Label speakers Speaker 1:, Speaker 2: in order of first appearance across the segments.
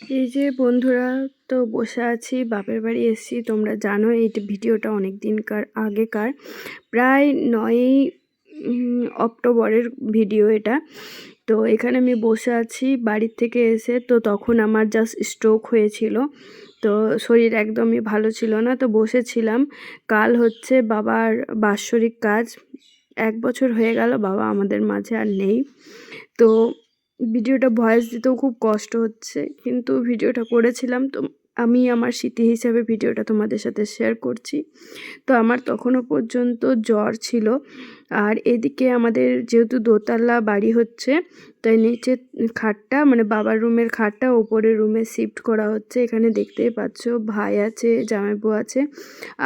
Speaker 1: এই যে বন্ধুরা, তো বসে আছি, বাপের বাড়ি এসেছি। তোমরা জানো এই ভিডিওটা অনেক দিনকার আগেকার, প্রায় 9ই অক্টোবরের ভিডিও এটা। তো এখানে আমি বসে আছি বাড়ির থেকে এসে। তো তখন আমার জাস্ট স্ট্রোক হয়েছিল, তো শরীর একদমই ভালো ছিল না। তো বসেছিলাম। কাল হচ্ছে বাবার বাৎসরিক কাজ। 1 বছর হয়ে গেল বাবা আমাদের মাঝে আর নেই। তো ভিডিওটা ভয়েস দিতেও খুব কষ্ট হচ্ছে, কিন্তু ভিডিওটা করেছিলাম। তো আমি আমার স্মৃতি হিসাবে ভিডিওটা তোমাদের সাথে শেয়ার করছি। তো আমার তখনও পর্যন্ত জ্বর ছিল। আর এদিকে আমাদের যেহেতু দোতলা বাড়ি হচ্ছে, তাই নিচে খাটটা মানে বাবার রুমের খাটটা ওপরের রুমে শিফট করা হচ্ছে। এখানে দেখতেই পাচ্ছ ভাই আছে, জামাইবউ আছে,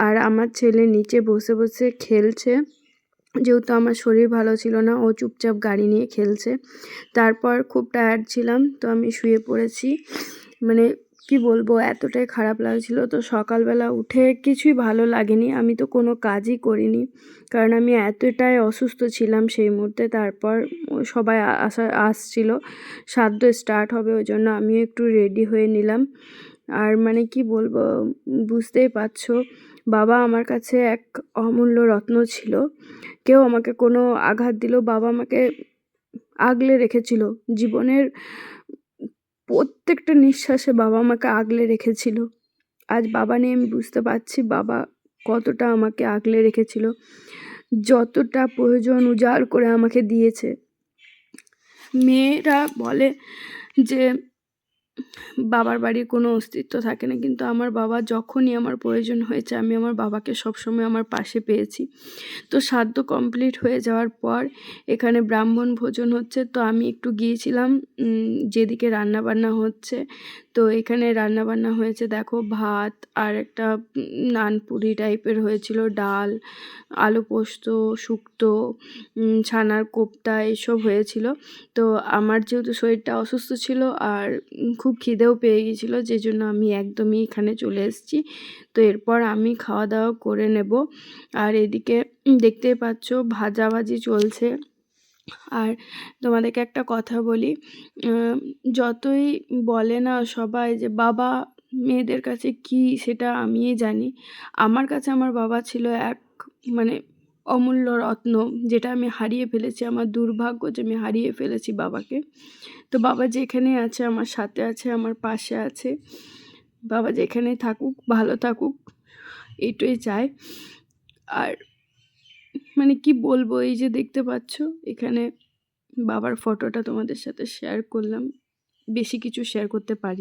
Speaker 1: আর আমার ছেলে নিচে বসে বসে খেলছে। যেহেতু আমার শরীর ভালো ছিল না, ও চুপচাপ গাড়ি নিয়ে খেলছে। তারপর খুব টায়ার্ড ছিলাম, তো আমি শুয়ে পড়েছি। মানে কি বলবো, এতটাই খারাপ লাগছিল। তো সকালবেলা উঠে কিছুই ভালো লাগেনি, আমি তো কোনো কাজই করিনি, কারণ আমি এতটাই অসুস্থ ছিলাম সেই মুহূর্তে। তারপর সবাই আসছিল, শ্রাদ্ধ স্টার্ট হবে, ওই জন্য আমিও একটু রেডি হয়ে নিলাম। আর মানে কি বলবো, বুঝতেই পারছো, বাবা আমার কাছে এক অমূল্য রত্ন ছিল। কেউ আমাকে কোনো আঘাত দিলেও বাবা আমাকে আগলে রেখেছিল। জীবনের প্রত্যেকটা নিঃশ্বাসে বাবা আমাকে আগলে রেখেছিল। আজ বাবা নেই, আমি বুঝতে পারছি বাবা কতটা আমাকে আগলে রেখেছিল, যতটা প্রয়োজন উজাড় করে আমাকে দিয়েছে। মেয়েরা বলে যে বাবার বাড়ির কোনো অস্তিত্ব থাকে না, কিন্তু আমার বাবা যখনই আমার প্রয়োজন হয়েছে, আমি আমার বাবাকে সবসময় আমার পাশে পেয়েছি। তো শ্রাদ্ধ কমপ্লিট হয়ে যাওয়ার পর এখানে ব্রাহ্মণ ভোজন হচ্ছে। তো আমি একটু গিয়েছিলাম যেদিকে রান্নাবান্না হচ্ছে। তো এখানে রান্নাবান্না হয়েছে, দেখো ভাত আর একটা নানপুরি টাইপের হয়েছিল, ডাল, আলু পোস্ত, শুক্তো, ছানার কোপ্তা, এসব হয়েছিল। তো আমার যেহেতু শরীরটা অসুস্থ ছিল আর খুব খিদেও পেয়ে গিয়েছিলো, যে জন্য আমি একদমই এখানে চলে এসেছি। তো এরপর আমি খাওয়া দাওয়া করে নেব। আর এদিকে দেখতেই পাচ্ছ ভাজাভাজি চলছে। আর তোমাদেরকে একটা কথা বলি, যতই বলে না সবাই যে বাবা মেয়েদের কাছে কি, সেটা আমিই জানি। আমার কাছে আমার বাবা ছিল এক মানে অমূল্য রত্ন, যেটা আমি হারিয়ে ফেলেছি। আমার দুর্ভাগ্য যে আমি হারিয়ে ফেলেছি বাবাকে। তো বাবা যেখানে আছে আমার সাথে আছে, আমার পাশে আছে। বাবা যেখানেই থাকুক, ভালো থাকুক, এইটাই চাই। আর মানে কি বলবো, এই যে দেখতে পাচ্ছ এখানে বাবার ফটোটা তোমাদের সাথে শেয়ার করলাম, বেশি কিছু শেয়ার করতে পারি।